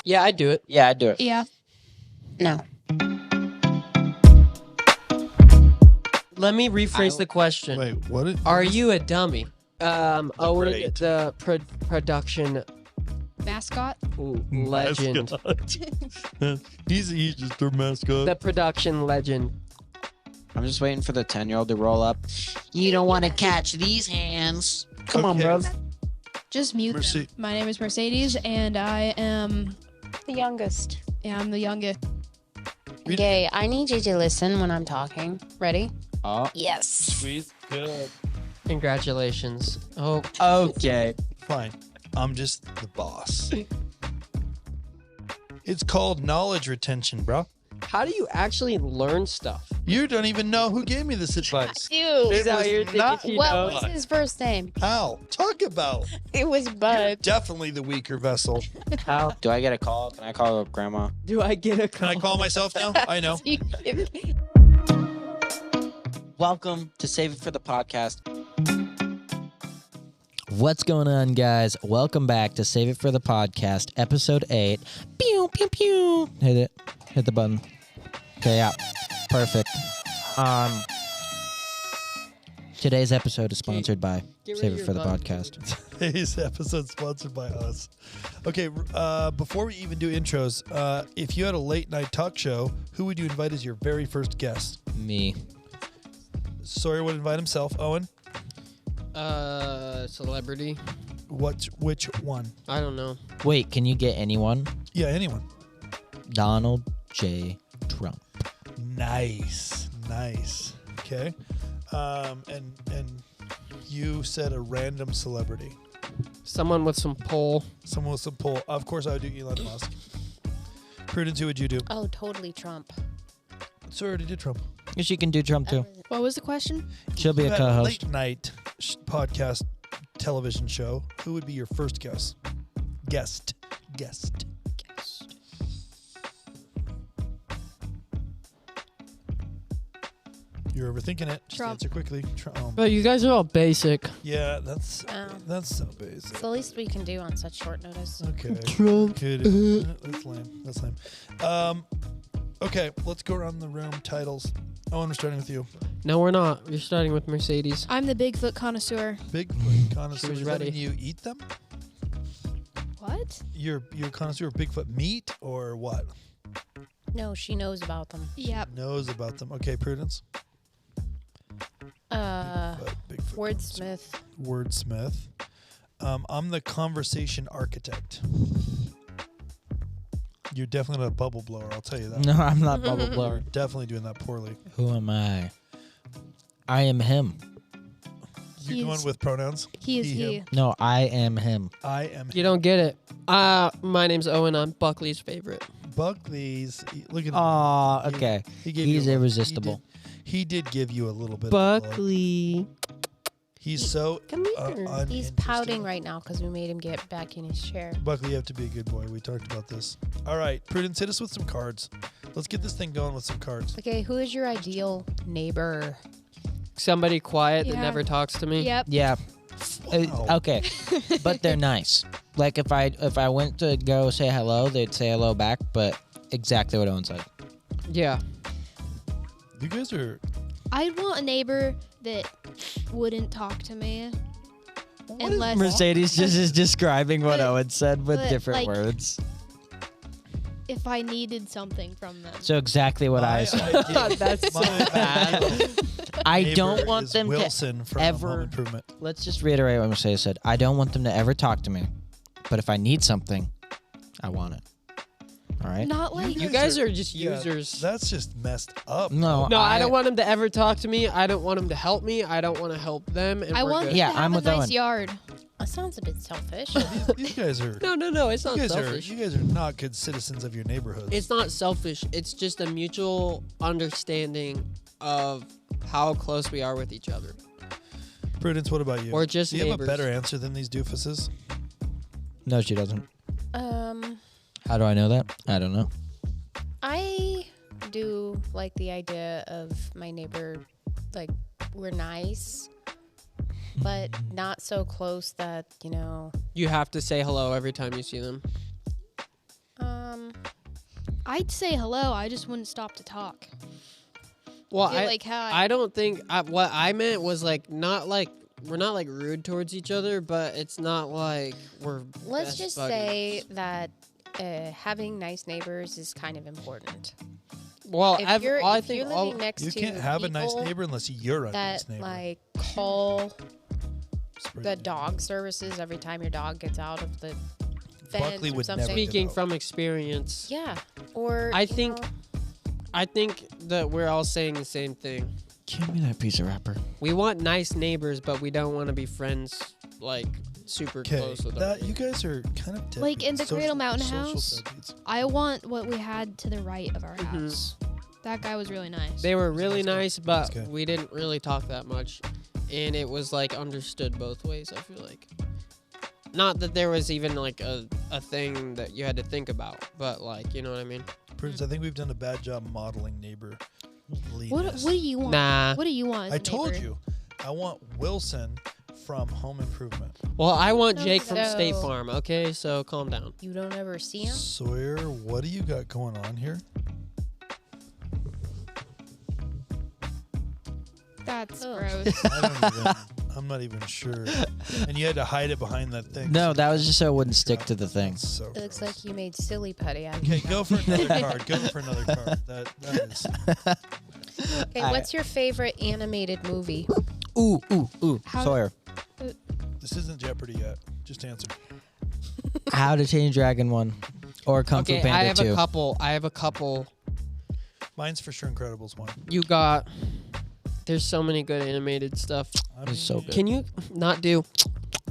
Yeah, I'd do it. Yeah, I'd do it. Yeah. No. Let me rephrase the question. Wait, what? Are you a dummy? Owen, great. the production Mascot. legend. He's just a mascot. The production legend. I'm just waiting for the 10-year-old to roll up. You don't want to catch these hands. Come on, Okay. bro. Just mute them. My name is Mercedes, and I am The youngest. I'm the youngest. Okay, I need you to listen when I'm talking. Ready? Oh, Yes. Sweet. Good. Congratulations. Oh, okay. Fine. I'm just the boss. It's called knowledge retention, bro. how do you actually learn stuff? You don't even know who gave me this advice. Dude. He's out was here thinking not- he What knows. was his first name? Al, talk about. It was Bud. Definitely the weaker vessel. How Do I get a call? Can I call Grandma? do I get a Can I call myself now? I know. Welcome to Save It for the Podcast. What's going on, guys? Welcome back to Save It for the Podcast, Episode 8. Pew, pew, pew. Hit it. Hit the button. Okay, yeah. Perfect. Today's episode is sponsored by Get rid Save of It your for the button. Podcast. Today's episode sponsored by us. Okay, before we even do intros, if you had a late night talk show, who would you invite as your very first guest? Me. Sawyer would invite himself. Owen, celebrity. which one? I don't know. Wait, can you get anyone? Yeah, anyone. Donald J. Trump. Nice. Okay, and you said a random celebrity, Someone with some pull. someone with some pull. Of course, I would do Elon Musk. Prudence, who would you do? Oh, totally Trump. Sawyer already did Trump. She can do Trump too. What was the question? She'll be You a had co-host. late night podcast television show. Who would be your first guest? Guest. You're overthinking it. Just Trump. answer quickly. But you guys are all basic. Yeah, that's so It's basic. the least we can do on such short notice. Okay. Trump. Good. That's lame. Okay, let's go around the room. Titles. Owen, we're starting with you. No, we're not. You're starting with Mercedes. I'm the Bigfoot connoisseur. Bigfoot connoisseur. She was Does that ready. mean you eat them? What? You're a connoisseur of Bigfoot meat or what? No, she knows about them. Yep. Knows about them. Okay, Prudence. Bigfoot Wordsmith. Wordsmith. I'm the conversation architect. You're definitely not a bubble blower, I'll tell you that. No, I'm not bubble blower. Definitely doing that poorly. Who am I? I am him. You He going is- with pronouns? He is he. him. No, I am him. I am You don't get it. My name's Owen. I'm Buckley's favorite. Buckley's. Look at him. Aw, okay. He gave He's you a- irresistible. He did give you a little bit of love. Buckley. He's so Come here. He's uninteresting. pouting right now because we made him get back in his chair. Buckley, you have to be a good boy. We talked about this. All right, Prudence, hit us with some cards. Let's get this thing going with some cards. Okay, who is your ideal neighbor? Somebody quiet that Yeah. never talks to me. Yep. Yeah. Wow. Okay. But they're nice. Like if I went to go say hello, they'd say hello back, but exactly what Owen said. Yeah. You guys are. I'd want a neighbor that wouldn't talk to me What is unless Mercedes just is describing what But- Owen said with but, different like- words. if I needed something from them. So exactly what I said. idea- That's so my bad. ideal I neighbor don't want is them Wilson from ever- Home Improvement. to. Let's just reiterate what Mercedes said. I don't want them to ever talk to me, but if I need something, I want it. All right. Not like You guys are just Yeah, users. That's just messed up. No. No, I don't want them to ever talk to me. I don't want them to help me. I don't want to help them. And I we're want good. them Yeah, to have I'm a with nice Owen. yard. That sounds a bit selfish. These guys are. No. It's not selfish. You guys are not good citizens of your neighborhoods. It's not selfish. It's just a mutual understanding of how close we are with each other. Prudence, what about you? Or just Do you have a neighbors. better answer than these doofuses? No, she doesn't. um, How do I know that? I don't know. I do like the idea of my neighbor, like, we're nice, but not so close that, You have to say hello every time you see them. I'd say hello. I just wouldn't stop to talk. Well, Feel like hi. I don't think what I meant was like not like we're not like rude towards each other, but it's not like we're. Let's best just buddies. say that having nice neighbors is kind of important. Well, If you're, I if think you're all, living next You to can't have a nice people neighbor unless you're a nice that neighbor. like call Spray the paint. dog services every time your dog gets out of the fence Buckley or would never something. get speaking out. from experience. Yeah, or I you think- know, I think that we're all saying the same thing. Give me that piece of wrapper. We want nice neighbors, but we don't want to be friends like super Okay, close with them. that you guys are kind of dead Like in the Cradle Mountain social House? deadbeats. I want what we had to the right of our Mhm. house. That guy was really nice. They were really nice, but good. we didn't really talk that much, and it was like understood both ways. I feel like, not that there was even like a thing that you had to think about, but like you know what I mean. Prudence, I think we've done a bad job modeling neighbor. What do you want? Nah. What do you want? As I a told neighbor? you, I want Wilson from Home Improvement. Well, I want No, Jake from State no. Farm. Okay, so calm down. you don't ever see him. Sawyer, what do you got going on here? That's Ugh. gross. I'm not even sure. And you had to hide it behind that thing. No, that was just so it wouldn't stick to the thing. That's so It looks gross. like you made silly putty out of Okay, it. go for another card. Go for another card. That is. Okay, what's your favorite animated movie? Ooh. How- Sawyer. This isn't Jeopardy yet. Just answer. How to Train Your Dragon 1. Or Kung Fu Okay, Panda I have 2. a couple. Mine's for sure Incredibles 1. You got. There's so many good animated stuff. I It's so good. Can you not do?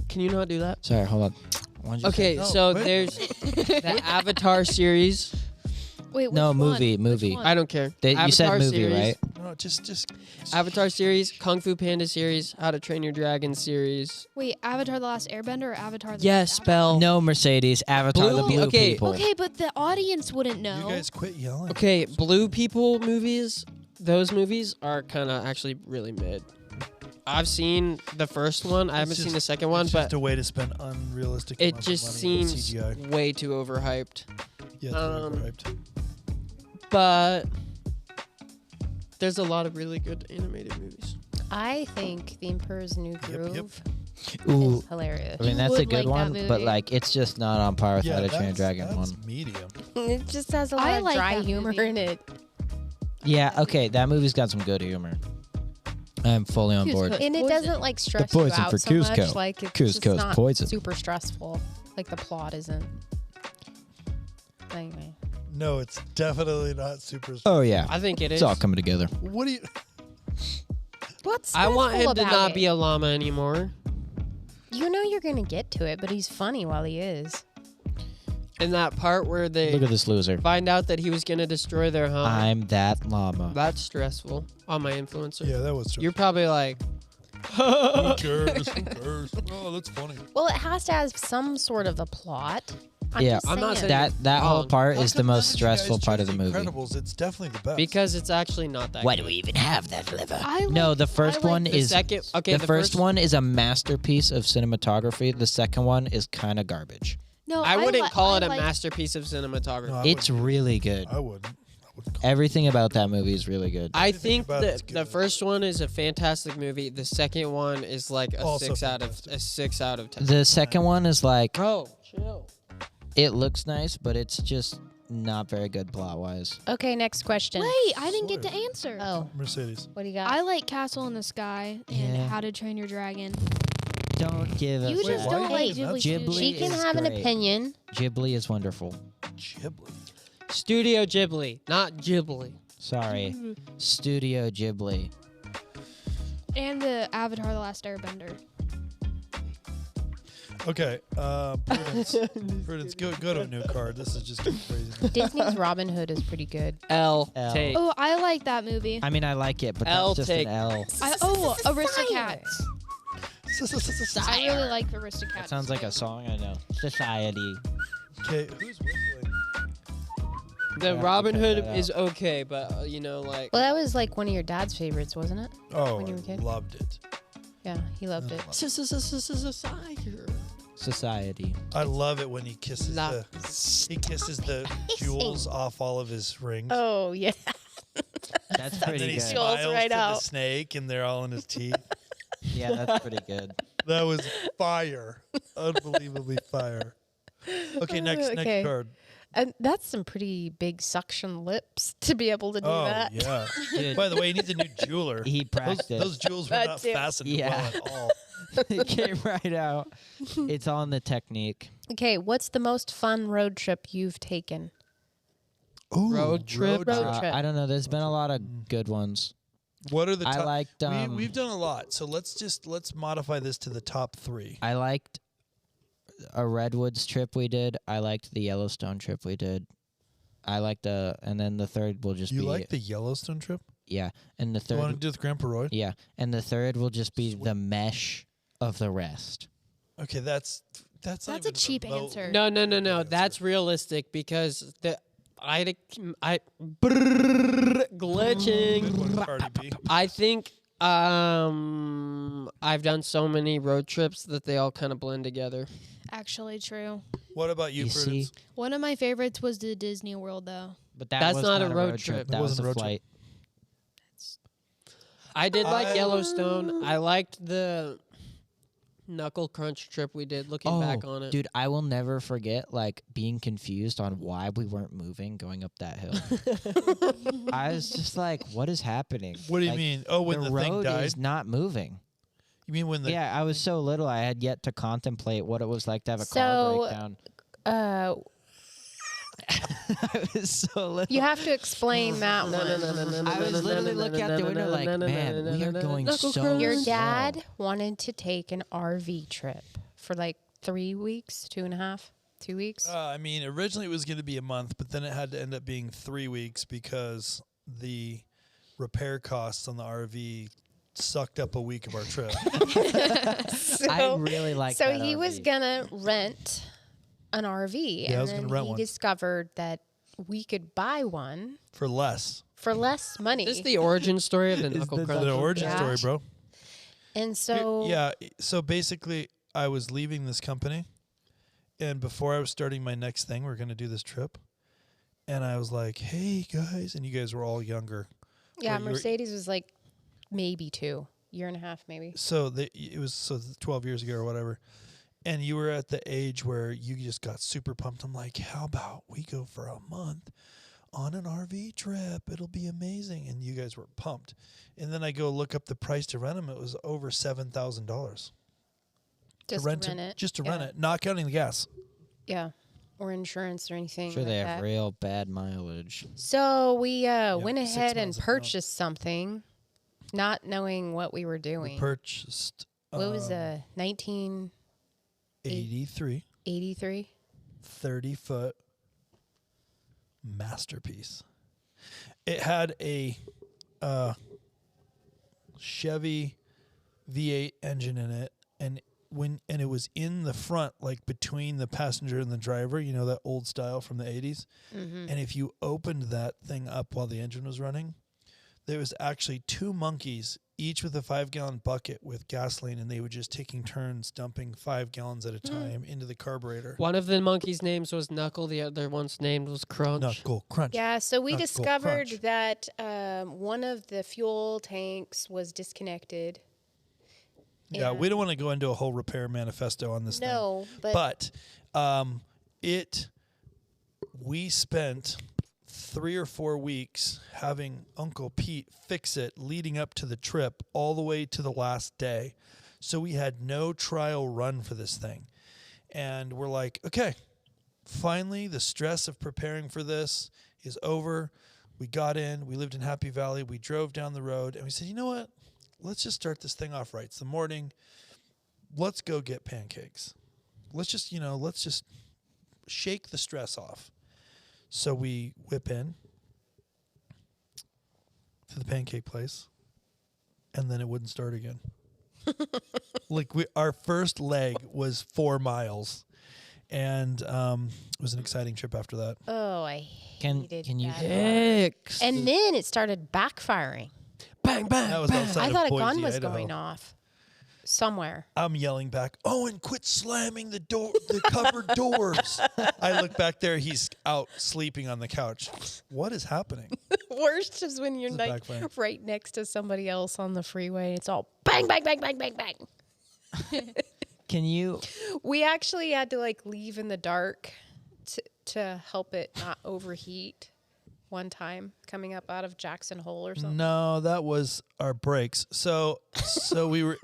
Can you not do that? Sorry, hold on. Why'd you Okay, No, so wait. there's the Avatar series. Wait, No, which movie, one? movie. Which one? I don't care. You said Avatar movie, series, right? No, just. Avatar series, Kung Fu Panda series, How to Train Your Dragon series. Wait, Avatar: The Last Airbender or Avatar? The Yes, Last Belle. No, Mercedes. Avatar, the Blue- blue okay. people. Okay, but the audience wouldn't know. You guys quit yelling. Okay, Blue People movies. Those movies are kind of actually really mid. I've seen the first one. I haven't seen the second one, It's but just a way to spend unrealistic. it amounts of just money with seems CGI. way too overhyped. Yeah, it's um, very overhyped. But there's a lot of really good animated movies. I think The Emperor's New Groove Ooh. is hilarious. I mean, You that's a would good like that one, but movie. like, it's just not on par with Yeah, How to Train Your that's Dragon 1. medium. It just has a lot I of like dry that humor movie. in it. Yeah, okay, that movie's got some good humor. I'm fully on Cusco. board. And it Poison. doesn't like stress poison you out for so much. Cusco. Like it's just Cusco's not poison. super stressful. Like the plot isn't. Anyway. No, it's definitely not super. Oh, yeah. I think it is. It's all coming together. What do you? What's I want him stressful to about not it? be a llama anymore. You know you're gonna get to it, but he's funny while he is. In that part where they Look at this loser. find out that he was gonna destroy their home. I'm that llama. That's stressful on my influencer. Yeah, that was true. You're probably like, Who cares? Who cares? Oh, that's funny. Well, it has to have some sort of a plot. I'm Yeah. just I'm not saying. saying- That whole Wrong. part How is the come none most of you guys stressful part of chose the movie. Incredibles. It's definitely the best. because it's actually not that Why good. do we even have that liver? I like, No, the first I like one the The is second, okay, the first one is a masterpiece of cinematography. The second one is kind of garbage. No, I wouldn't call it a like, masterpiece of cinematography. No, I It's wouldn't. really good. I wouldn't. I wouldn't call Everything about that movie is really good. I Everything think about it's that the good. first one is a fantastic movie. The second one is like a Also 6 out of fantastic. a 6 out of 10. The second one is like, Bro, chill. it looks nice, but it's just not very good plot wise. Okay, next question. Wait, I didn't get to answer. Oh, Mercedes. what do you got? I like Castle in the Sky and Yeah. How to Train Your Dragon. Don't give us You just why? don't like Hey, Ghibli. Ghibli studios. she can is have an great. opinion. Ghibli is wonderful. Ghibli. Studio Ghibli, not Ghibli. Sorry. Studio Ghibli. And the Avatar: The Last Airbender. Okay, Prudence. Prudence, go to a new card. This is just getting crazy. Disney's Robin Hood is pretty good. L. L. Take. Oh, I like that movie. I mean, I like it, but L that's just take. an L. Aristocats. I really Okay, like Aristocats. That sounds like a song I know. Society. who's whistling? The Yeah, Robin cut Hood that out. is okay, but you know, like Well, that was like one of your dad's favorites, wasn't it? Oh, When you were a I kid? loved it. Yeah, he loved it. Sawyer. society. I love it when he kisses No. the jewels off all of his rings. Oh yeah. That's And then pretty he good. Jewels smiles right to the out. snake, and they're all in his teeth. Yeah, that's pretty good. That was fire. Unbelievably fire. Okay, next Okay. card. And that's some pretty big suction lips to be able to do Oh, that. yeah. Dude, By the way, he needs a new jeweler. he Those, practiced. those jewels were That not too. fastened Yeah. well at all. It came right out. It's all in the technique. Okay, what's the most fun road trip you've taken? Ooh, Road trip? Road trip. I don't know. There's been a lot of good ones. What are the I top? liked. We've done a lot, so let's modify this to the top 3. I liked a Redwoods trip we did. I liked the Yellowstone trip we did. I liked and then the third will just You be like the Yellowstone trip? yeah, and the You want to third do with Grandpa Roy? yeah, and the third will just be the mesh of the rest. Okay, that's not That's even a cheap remotely answer. No. answer. That's realistic because glitching. Good one, Cardi B. I think I've done so many road trips that they all kind of blend together. Actually, true. What about you, You see? Prudence? One of my favorites was the Disney World, though. But that That's was not not a road trip. That It was wasn't a a road trip. flight. I did like I- Yellowstone. I liked the knuckle crunch trip we did. Looking back on it, Dude, I will never forget like being confused on why we weren't moving going up that hill. I was just like, what is happening? What do you Like, mean? Oh, when the thing road died? is not moving. You mean when the Yeah, I was so little I had yet to contemplate what it was like to have a car So, breakdown. I was so little. You have to explain that one. I was literally looking out the window like, man, we are going so Your slow. dad wanted to take an RV trip for like 3 weeks, 2.5, 2 weeks. I mean, originally it was going to be a month, but then it had to end up being 3 weeks because the repair costs on the RV sucked up a week of our trip. I really like So that he was RV. gonna rent an RV, I and was gonna then rent he one. discovered that we could buy one For less. for less money. is this the origin story of the knuckle the- crunch? The origin Yeah. story, bro. and so Yeah. So basically, I was leaving this company, and before I was starting my next thing, we're going to do this trip. And I was like, hey, guys. And you guys were all younger. yeah, or you were- Mercedes was like maybe 2.5 years, maybe. So it was 12 years ago or whatever. And you were at the age where you just got super pumped. I'm like, how about we go for a month on an RV trip? It'll be amazing. And you guys were pumped. And then I go look up the price to rent them. It was over $7,000 Just to rent rent it. Just to yeah. rent it, not counting the gas. Yeah, or insurance or anything. Sure, like they have that. real bad mileage. So we went 6 ahead and miles a month. purchased something, not knowing what we were We doing. purchased What was 1983? 83 30-foot masterpiece. It had a Chevy V8 engine in it, and it was in the front, like between the passenger and the driver. You know, that old style from the 80s. Mm-hmm. And if you opened that thing up while the engine was running, there was actually 2 monkeys, each with a 5-gallon bucket with gasoline, and they were just taking turns dumping 5 gallons at a time into the carburetor. One of the monkeys' names was Knuckle. The other one's name was Crunch. Knuckle crunch. Yeah, so we Knuckle discovered crunch. that one of the fuel tanks was disconnected. Yeah, we don't want to go into a whole repair manifesto on this thing. No, but We spent 3 or 4 weeks having Uncle Pete fix it leading up to the trip all the way to the last day. So we had no trial run for this thing. And we're like, okay, finally the stress of preparing for this is over. We got in, we lived in Happy Valley, we drove down the road, and we said, you know what? Let's just start this thing off right. It's the morning. Let's go get pancakes. Let's just shake the stress off. So we whip in to the pancake place, and then it wouldn't start again. Like our first leg was 4 miles, and it was an exciting trip after that. oh, I Can hated you? that. Hicks. And then it started backfiring. bang, bang, That was bang. outside I of thought a Boise, gun was Idaho. going off. somewhere. I'm yelling back, Owen, quit slamming the cupboard doors. I look back there. He's out sleeping on the couch. What is happening? Worst is when you're This is like backfiring. right next to somebody else on the freeway. It's all bang, bang, bang, bang, bang, bang. Can you? We actually had to like leave in the dark to help it not overheat one time coming up out of Jackson Hole or something. No, that was our brakes. So we were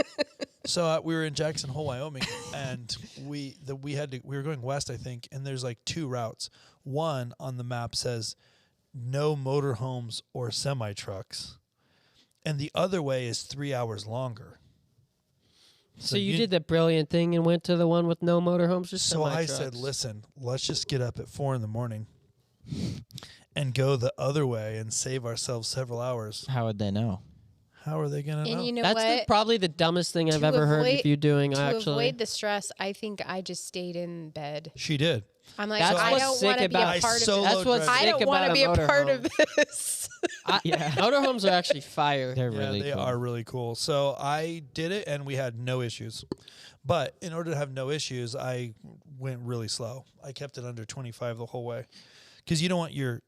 in Jackson Hole, Wyoming, and we were going west, I think, and there's like 2 routes. One on the map says no motorhomes or semi trucks, and the other way is 3 hours longer. So you did the brilliant thing and went to the one with no motorhomes or So I semi-trucks. said, listen, let's just get up at 4 a.m. and go the other way and save ourselves several hours. How would they know? How are they going to know? And you know That's what? probably the dumbest thing I've To ever heard avoid- of you doing, to actually. avoid the stress, I think I just stayed in bed. She did. I'm like, That's I what's don't sick want to be about- a part of solo this. That's what's drive. I sick don't want to about be a part motorhome. of this. Yeah. Motorhomes are actually fire. They're Yeah, really they cool. are really cool. So I did it, and we had no issues. But in order to have no issues, I went really slow. I kept it under 25 the whole way, because you don't want your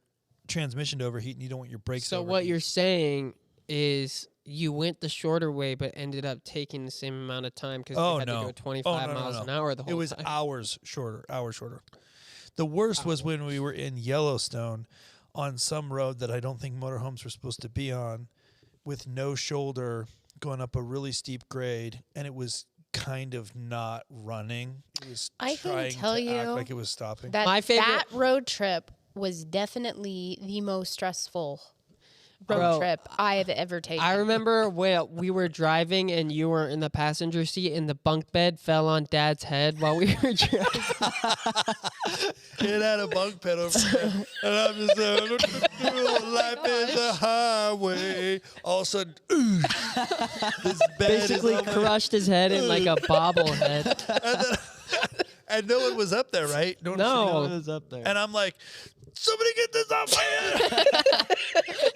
transmission to overheat, and you don't want your brakes to So overheat. what you're saying is you went the shorter way, but ended up taking the same amount of time because you had to go 25 miles an hour the whole It was time. hours shorter. The worst was when we were in Yellowstone on some road that I don't think motorhomes were supposed to be on, with no shoulder, going up a really steep grade, and it was kind of not running. It was I can trying tell to you act like it was stopping. My favorite- that road trip was definitely the most stressful road Bro, trip I have ever taken. I remember when we were driving and you were in the passenger seat and the bunk bed fell on Dad's head while we were driving. It had a bunk bed over there, and I'm just there. Life is a highway. All of a sudden, this bed Basically is on my- crushed his head in like a bobblehead. and no one was up there, right? No. one was up there. And I'm like, somebody get this off my head!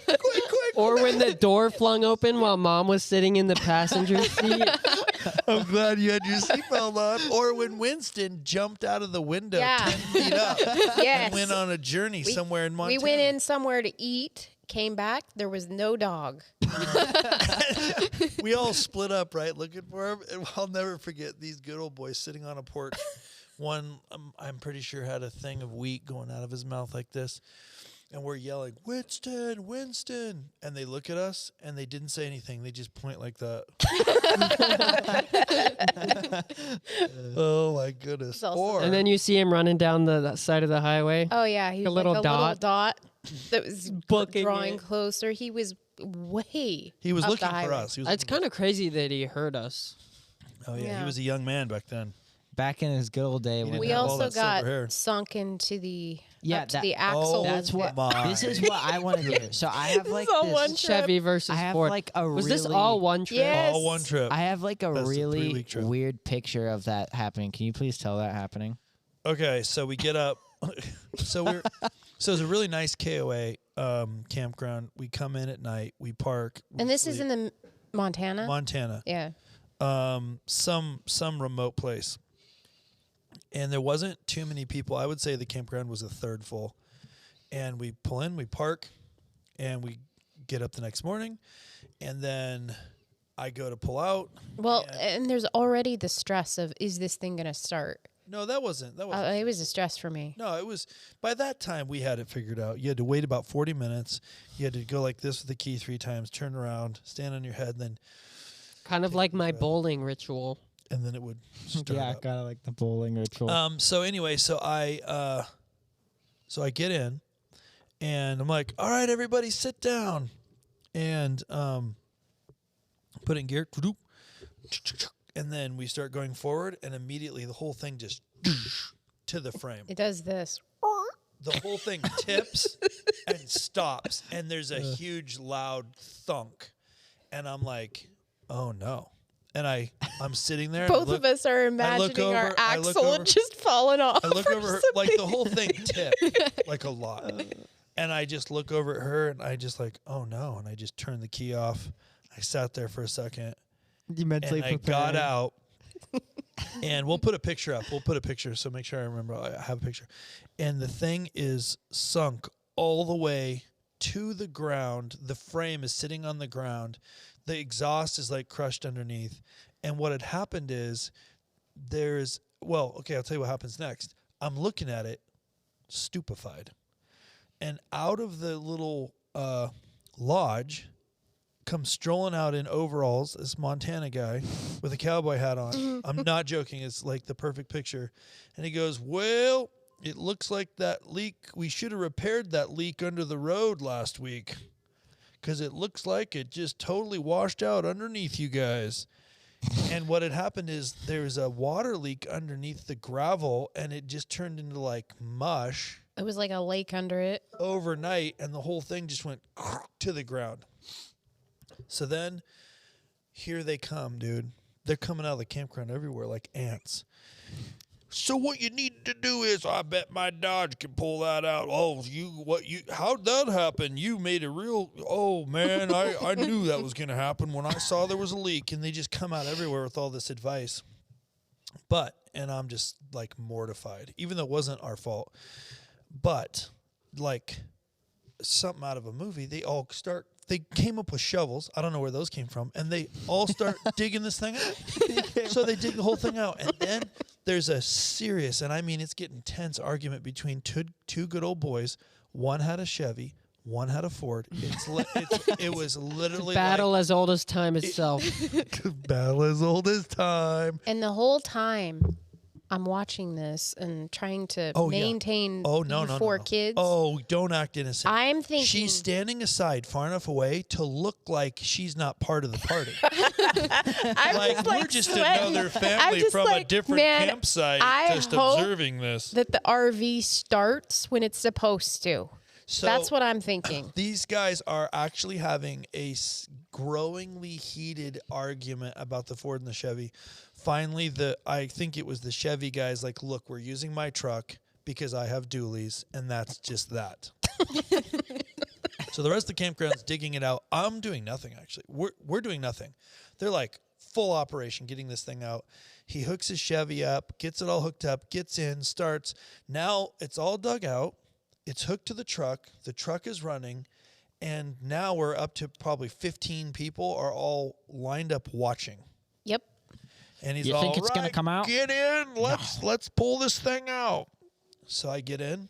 Quick! Or when the door flung open while Mom was sitting in the passenger seat. I'm glad you had your seatbelt on. Or when Winston jumped out of the window Yeah. 10 feet up Yes. and went on a journey somewhere in Montana. We went in somewhere to eat, came back, there was no dog. We all split up, right, looking for him. And I'll never forget these good old boys sitting on a porch. One, I'm pretty sure, had a thing of wheat going out of his mouth like this. And we're yelling, Winston, Winston. And they look at us, and they didn't say anything. They just point like that. Oh, my goodness. It's also- Or, And then you see him running down the side of the highway. Oh yeah, he was little like a dot. little dot that was Booking drawing it. closer. He was way. he was up the looking for highway. us. He was It's looking kind of crazy that he heard us. Oh, yeah. Yeah. He was a young man back then. Back in his good old day. He when didn't We have all also that silver hair. got sunk into the Yeah, up to that- the axle. That's what. my. This is what I want to hear. So I have like all this. one trip. Chevy versus I have Ford. like a Was really. this all one trip? Yes. All one trip. I have like a That's a really 3-week trip. weird picture of that happening. Can you please tell that happening? Okay, so we get up. So it's a really nice KOA campground. We come in at night. We park. And this is in the Montana. Montana. Yeah. Some remote place. And there wasn't too many people. I would say the campground was a third full. And we pull in, we park, and we get up the next morning. And then I go to pull out. Well, and- and there's already the stress of, is this thing going to start? No, that wasn't. It was a stress for me. No, it was, by that time we had it figured out. You had to wait about 40 minutes. You had to go like this with the key 3 times, turn around, stand on your head, then Kind of like my bowling ritual. and then it would start up. kind of like the bowling ritual. So anyway, so I get in and I'm like, all right, everybody sit down. And put in gear. And then we start going forward, and immediately the whole thing just to the frame. It does this. The whole thing tips and stops, and there's a huge loud thunk. And I'm like, oh no. And I'm sitting there. and I Both look- of us are imagining our over- I look axle over- just falling off. I look or over her, something. like the whole thing tipped like a lot. And I just look over at her, and I just like, oh no. And I just turned the key off. I sat there for a second, You mentally and I got out, and we'll put a picture up. We'll put a picture, so make sure I remember I have a picture. And the thing is sunk all the way to the ground. The frame is sitting on the ground. The exhaust is like crushed underneath. And what had happened is I'll tell you what happens next. I'm looking at it, stupefied. And out of the little lodge comes strolling out in overalls this Montana guy with a cowboy hat on. I'm not joking. It's like the perfect picture. And he goes, well, it looks like that leak. We should have repaired that leak under the road last week because it looks like it just totally washed out underneath you guys. And what had happened is there's a water leak underneath the gravel, and it just turned into like mush. It was like a lake under it. Overnight, and the whole thing just went to the ground. So then, here they come, dude. They're coming out of the campground everywhere like ants. So what you need to do is, I bet my Dodge can pull that out. Oh, how'd that happen? You made a oh man, I knew that was going to happen when I saw there was a leak. And they just come out everywhere with all this advice. And I'm just like mortified, even though it wasn't our fault. But like something out of a movie, they came up with shovels. I don't know where those came from. And they all start digging this thing out. So they dig the whole thing out. And then there's a serious, and I mean it's getting tense argument between two good old boys. One had a Chevy, one had a Ford. It was literally battle as old as time itself. Battle as old as time. And the whole time, I'm watching this and trying to maintain four kids. Oh, don't act innocent. I'm thinking she's standing aside far enough away to look like she's not part of the party. We're just another family from a different campsite just observing this. That the RV starts when it's supposed to. So that's what I'm thinking. These guys are actually having a growingly heated argument about the Ford and the Chevy. Finally, I think it was the Chevy guys like, look, we're using my truck because I have dualies, and that's just that. So the rest of the campground's digging it out. I'm doing nothing, actually. We're doing nothing. They're like full operation getting this thing out. He hooks his Chevy up, gets it all hooked up, gets in, starts. Now it's all dug out. It's hooked to the truck. The truck is running. And now we're up to probably 15 people are all lined up watching. Yep. And he's you think it's going to come out? Get in. Let's pull this thing out. So I get in.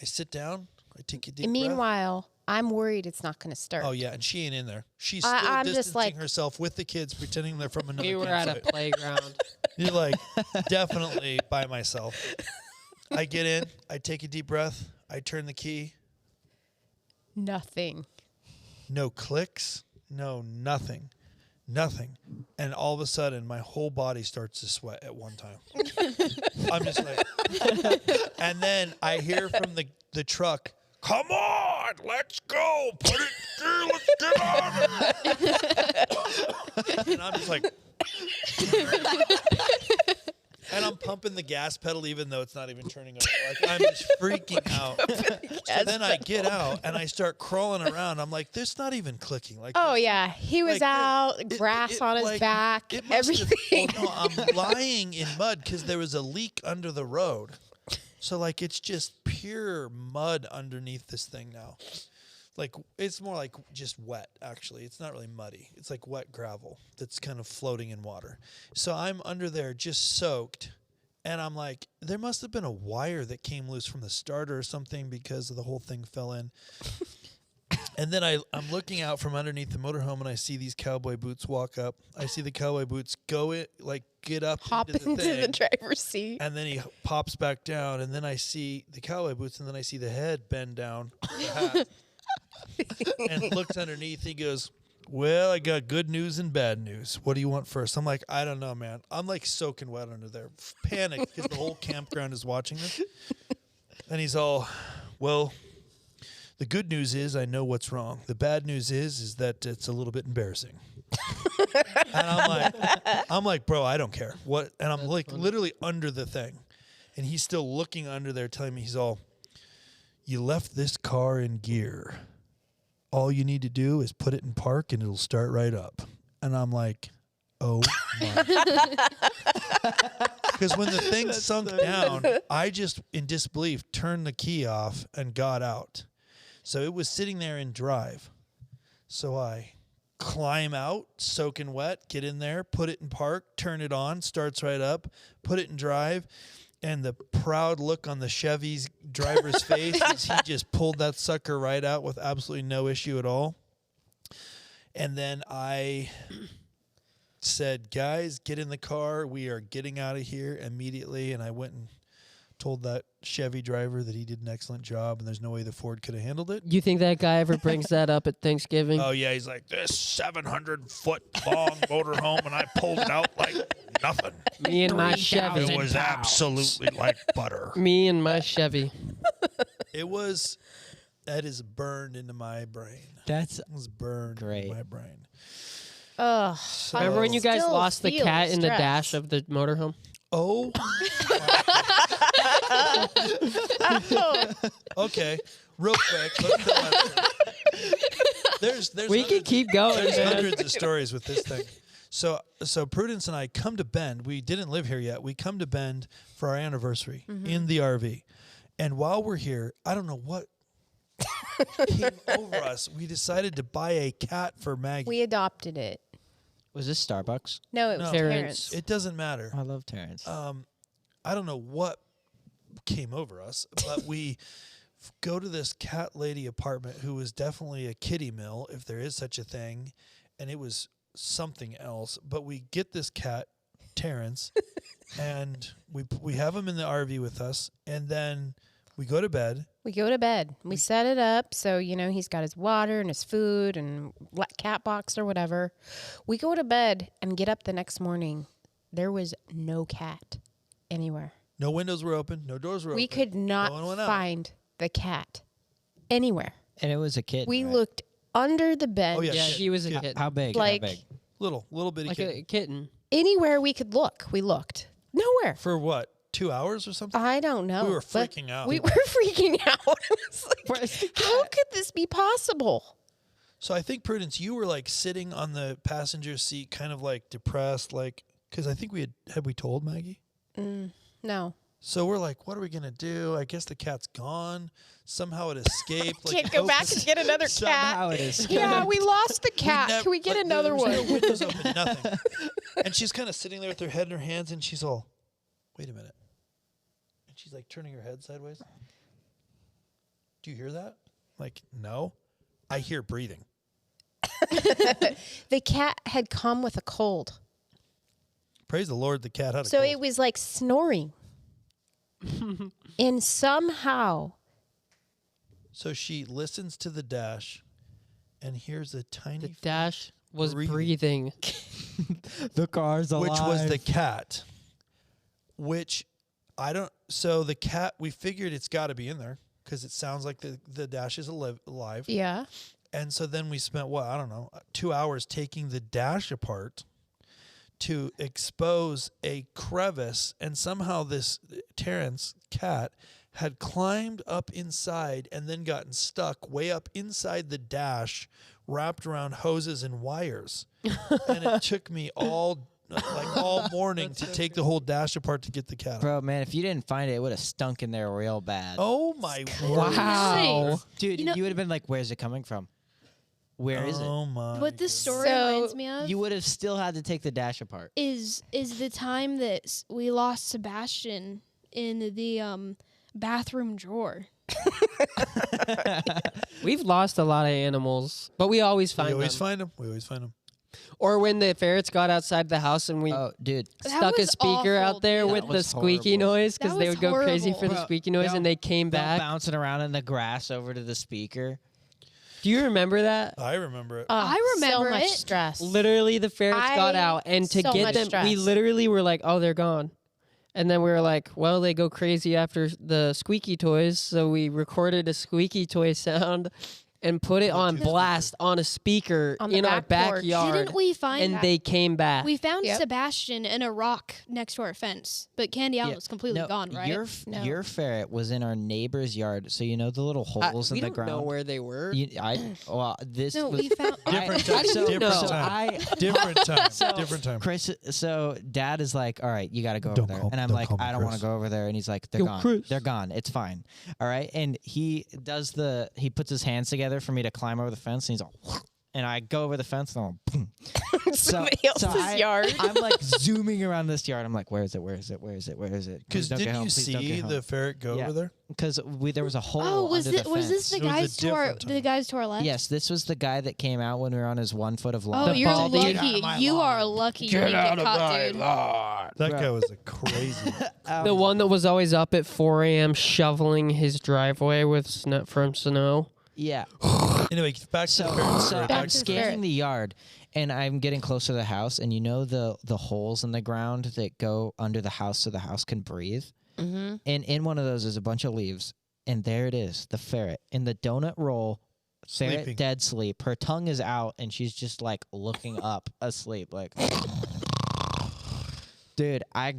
I sit down. I take a deep breath. Meanwhile, I'm worried it's not going to start. Oh, yeah. And she ain't in there. She's still distancing herself with the kids, pretending they're from another We were campsite. at a playground. You're like, definitely by myself. I get in. I take a deep breath. I turn the key. Nothing. No clicks. No, nothing. Nothing. And all of a sudden, my whole body starts to sweat at one time. I'm just like, and then I hear from the truck, come on, let's go. Put it here, let's get on it. And I'm just like, and I'm pumping the gas pedal even though it's not even turning over. Like, I'm just freaking out. So then I get out and I start crawling around. I'm like, this not even clicking. Like, oh yeah, he was like, out, grass on his back, everything. I'm lying in mud because there was a leak under the road. So like it's just pure mud underneath this thing now. Like it's more like just wet, actually. It's not really muddy. It's like wet gravel that's kind of floating in water. So I'm under there just soaked. And I'm like, there must have been a wire that came loose from the starter or something because the whole thing fell in. And then I'm looking out from underneath the motorhome and I see these cowboy boots walk up. I see the cowboy boots go in, like get up hop into the driver's seat. And then he pops back down. And then I see the cowboy boots and then I see the head bend down the hat. And looks underneath. He goes, well, I got good news and bad news. What do you want first? I'm like, I don't know, man. I'm like soaking wet under there. Panic because the whole campground is watching this. And he's all, well, the good news is I know what's wrong. The bad news is that it's a little bit embarrassing. And I'm like, bro, I don't care. What? And I'm like literally under the thing. And he's still looking under there telling me, he's all, you left this car in gear. All you need to do is put it in park and it'll start right up. And I'm like, oh my. Because when the thing sunk down, I just, in disbelief, turned the key off and got out. So it was sitting there in drive. So I climb out, soaking wet, get in there, put it in park, turn it on, starts right up, put it in drive. And the proud look on the Chevy's driver's face as he just pulled that sucker right out with absolutely no issue at all. And then I said, guys, get in the car. We are getting out of here immediately. And I went and told that Chevy driver that he did an excellent job and there's no way the Ford could have handled it. You think that guy ever brings that up at Thanksgiving? Oh, yeah. He's like, this 700-foot long motorhome, and I pulled it out like nothing. Me and my Chevy. It was absolutely like butter. Me and my Chevy. That is burned into my brain. That's It was burned great. into my brain. Ugh. Remember when you guys Still lost the feel cat in the stress. dash of the motorhome? Oh. Okay, real quick. Let's tell that story. There's We could keep going, There's man. hundreds of stories with this thing. So Prudence and I come to Bend. We didn't live here yet. We come to Bend for our anniversary in the RV. And while we're here, I don't know what came over us. We decided to buy a cat for Maggie. We adopted it. Was this Starbucks? No, it was No. Terrence. Terrence. It doesn't matter. I love Terrence. I don't know what came over us, but we go to this cat lady apartment who was definitely a kitty mill, if there is such a thing, and it was something else. But we get this cat, Terrence, and we have him in the RV with us, and then we go to bed. We go to bed. We set it up so, he's got his water and his food and cat box or whatever. We go to bed and get up the next morning. There was no cat anywhere. No windows were open, no doors were We open. could not No one went out. find the cat anywhere. And it was a kid. We right? looked under the bed. Oh, yeah. Yeah, shit. he was a Yeah. kitten. How big? Like- How big? Little bitty Like kitten. a kitten. Anywhere we could look, we looked. Nowhere. For what, 2 hours or something? I don't know. We were but freaking out. We were freaking out. I was like, how could this be possible? So I think, Prudence, you were like sitting on the passenger seat, kind of like depressed, like, because I think had we told Maggie? No. So we're like, what are we going to do? I guess the cat's gone. Somehow it escaped. Like, Can't go back and get another cat. Somehow it is. Yeah, we lost the cat. Can we get another one? There was no windows open, nothing. And she's kind of sitting there with her head in her hands, and she's all, wait a minute. And she's like turning her head sideways. Do you hear that? Like, no. I hear breathing. The cat had come with a cold. Praise the Lord, the cat had a So cold. it was like snoring. And somehow, So she listens to the dash and hears a tiny, The dash was breathing. breathing. The car's alive. which was the cat, which I don't. So the cat, we figured it's got to be in there because it sounds like the dash is alive. yeah. And so then we spent, I don't know, 2 hours taking the dash apart to expose a crevice. And somehow this Terrence cat had climbed up inside and then gotten stuck way up inside the dash, wrapped around hoses and wires. And it took me all morning to take the whole dash apart to get the cat out. Bro, man, if you didn't find it, it would have stunk in there real bad. Oh, my word. Wow. Dude, You know- you would have been like, where's it coming from? Where is Oh, my. What this story So- reminds me of it? You would have still had to take the dash apart. is the time that we lost Sebastian in the bathroom drawer. We've lost a lot of animals, but we always We find always them. find them. We always find them. Or when the ferrets got outside the house and we Oh, dude. That stuck a was speaker awful, out there dude. with That the was squeaky horrible. noise because That they was would go crazy for the horrible. squeaky noise and they came Them back. bouncing around in the grass over to the speaker. Do you remember that? I remember it. I remember so much it. stress. Literally, the ferrets got I- out, and to so get much them, we stress. literally were like, "Oh, they're gone," and then we were like, "Well, they go crazy after the squeaky toys," so we recorded a squeaky toy sound, and put it on blast on a speaker On the in our back porch. backyard. Didn't we find and they came back. we found Yep. Sebastian in a rock next to our fence, but Candy Island was completely No, gone, right? Your ferret was in our neighbor's yard, so you know the little holes in we the don't ground. know where they were. This No, was we found. Different time. I don't know. Different time. Different time. Chris, so Dad is like, all right, you got to go over Don't there, call- and I'm don't like, call me I don't want Chris. to go over there, and he's like, they're Yo, gone, Chris. they're gone, it's fine, all right, and he puts his hands together for me to climb over the fence, and he's all. And I go over the fence and I'm Somebody else's yard. I'm like zooming around this yard. I'm like, where is it? Where is it? Where is it? Where is it? Because didn't you see the ferret go over there? Because there was a hole. Oh, was under it? the Was this fence. the It was a guys to our different time. the guys to our left? Yes, this was the guy that came out when we were on his 1 foot of Oh, lawn. The you're baldy- lucky. Get out of my You lawn. are lucky you didn't get caught, dude. That guy was a crazy. The one that was always up at 4 a.m. shoveling his driveway with from snow. Yeah. Anyway, back to the So, ferret. so Sorry, I'm back to the scanning ferret. the yard, and I'm getting closer to the house, and you know the holes in the ground that go under the house so the house can breathe. Mm-hmm. And in one of those is a bunch of leaves, and there it is, the ferret in the donut roll. Ferret Sleeping. dead sleep. Her tongue is out, and she's just like looking up, asleep. Like, dude, I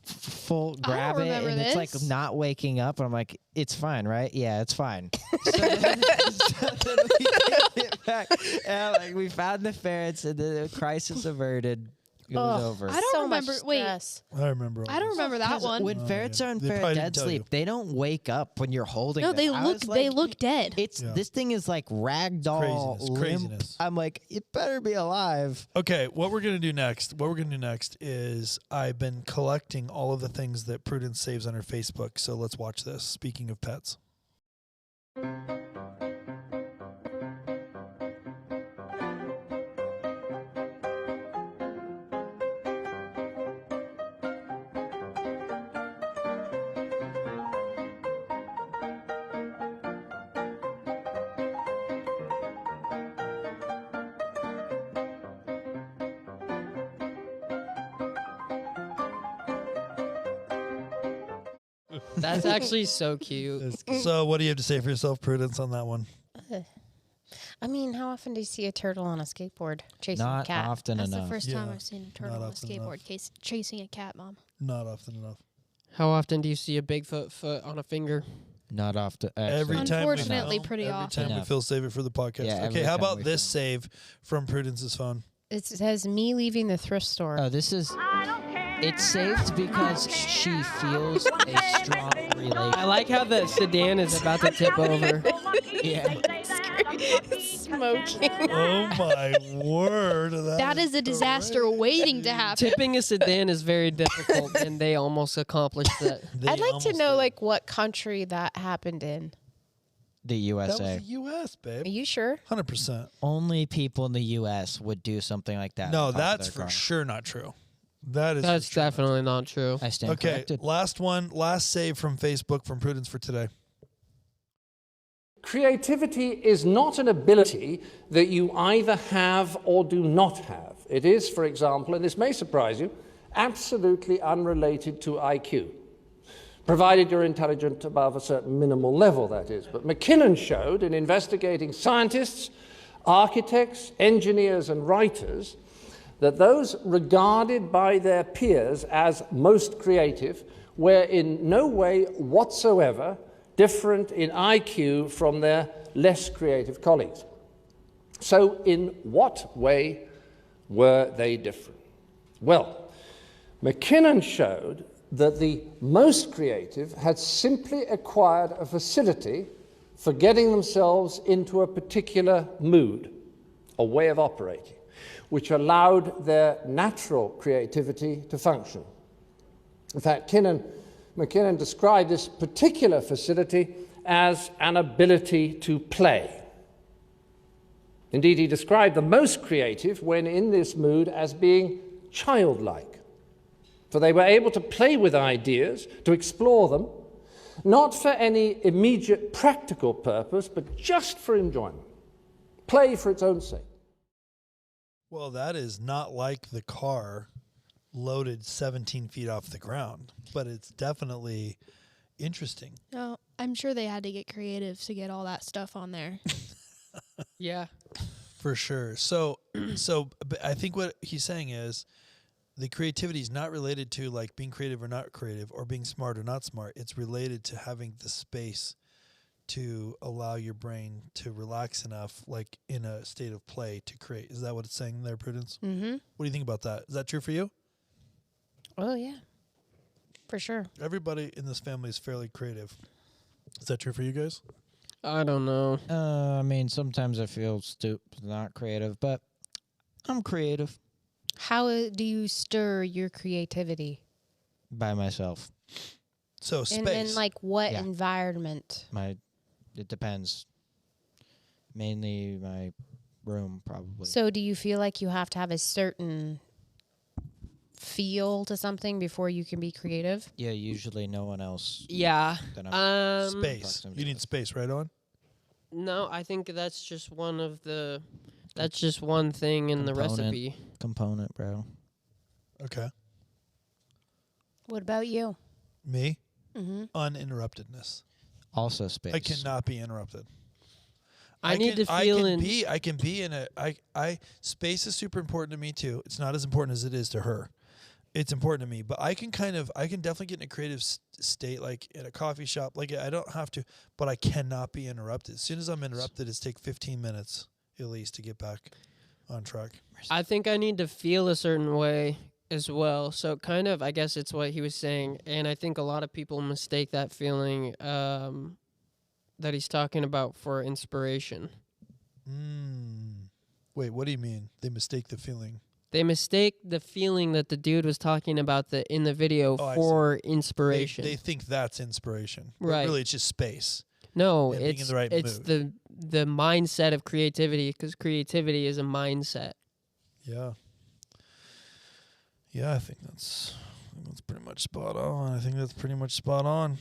full grab it, remember and it's like this. not waking up, and I'm like, it's fine, right? Yeah, it's fine. So then we take it back, and like we found the ferrets, and the crisis averted. It was over. I don't So remember. much Wait, stress. I remember. all I don't this. remember that one. When Oh, ferrets yeah. are in They ferret probably didn't dead tell sleep, you. they don't wake up when you're holding No, them. they I look. was They like, look dead. It's Yeah. this thing is like ragdoll Craziness, limp. craziness. I'm like, it better be alive. Okay, what we're gonna do next? Is I've been collecting all of the things that Prudence saves on her Facebook. So let's watch this. Speaking of pets. That's actually so cute. So what do you have to say for yourself, Prudence, on that one? I mean, how often do you see a turtle on a skateboard chasing a Not cat? often That's enough. the first time Yeah, I've seen a not turtle on a often skateboard chasing a cat, Mom. Not often enough. How often do you see a Bigfoot foot on a finger? Not often. Every time, Unfortunately, we pretty every often. time we Enough. feel save it for the podcast. Yeah, okay, every how time about we this film. save from Prudence's phone? It says me leaving the thrift store. Oh, this is. It's saved because she feels a strong relation. I like how the sedan is about to tip over. Yeah. Smoking. Oh my word! That is a disaster waiting to happen. Tipping a sedan is very difficult, and they almost accomplished that. I'd like to know like what country that happened in. The that was USA. the U.S., Are babe. you sure? 100%. Only people in the U.S. would do something like that. No, on top of that's their for car. sure not true. That is. That's for sure not true. definitely not true. I stand Okay, corrected. last one, last save from Facebook from Prudence for today. Creativity is not an ability that you either have or do not have. It is, for example, and this may surprise you, absolutely unrelated to IQ, provided you're intelligent above a certain minimal level, that is. But McKinnon showed in investigating scientists, architects, engineers, and writers that those regarded by their peers as most creative were in no way whatsoever different in IQ from their less creative colleagues. So in what way were they different? Well, McKinnon showed that the most creative had simply acquired a facility for getting themselves into a particular mood, a way of operating, which allowed their natural creativity to function. In fact, McKinnon described this particular facility as an ability to play. Indeed, he described the most creative when in this mood as being childlike, for they were able to play with ideas, to explore them, not for any immediate practical purpose, but just for enjoyment. Play for its own sake. Well, that is not like the car loaded 17 feet off the ground, but it's definitely interesting. No, I'm sure they had to get creative to get all that stuff on there. Yeah. For sure. So but I think what he's saying is the creativity is not related to like being creative or not creative or being smart or not smart. It's related to having the space to allow your brain to relax enough, like in a state of play, to create. Is that what it's saying there, Prudence? Mm-hmm. What do you think about that? Is that true for you? Oh yeah, for sure. Everybody in this family is fairly creative. Is that true for you guys? I don't know. I mean, sometimes I feel stupid, not creative, but I'm creative How do you stir your creativity? by myself. So space. In like what Yeah. environment? It depends. Mainly my room, probably. So do you feel like you have to have a certain feel to something before you can be creative? Yeah, usually no one else. Yeah. Then I'm Space. proximity You need with. space, right on? No, I think that's just one of the. That's just one thing in the Component. recipe. Component, bro. Okay. What about you? Me? Mm-hmm. Uninterruptedness. Also space. I cannot be interrupted. I need to feel in. I can be in a space is super important to me too. It's not as important as it is to her. It's important to me, but I can definitely get in a creative state, like in a coffee shop. Like I don't have to, but I cannot be interrupted. As soon as I'm interrupted, it's take 15 minutes at least to get back on track. I think I need to feel a certain way as well. So kind of, I guess it's what he was saying, and I think a lot of people mistake that feeling that he's talking about for inspiration. Wait, what do you mean? They mistake the feeling. They mistake the feeling that the dude was talking about in the video Oh, I for inspiration. They think that's inspiration. But Right. really, it's just space. No, and being in it's the right it's mood. the mindset of creativity, because creativity is a mindset. Yeah. Yeah, I think that's pretty much spot on.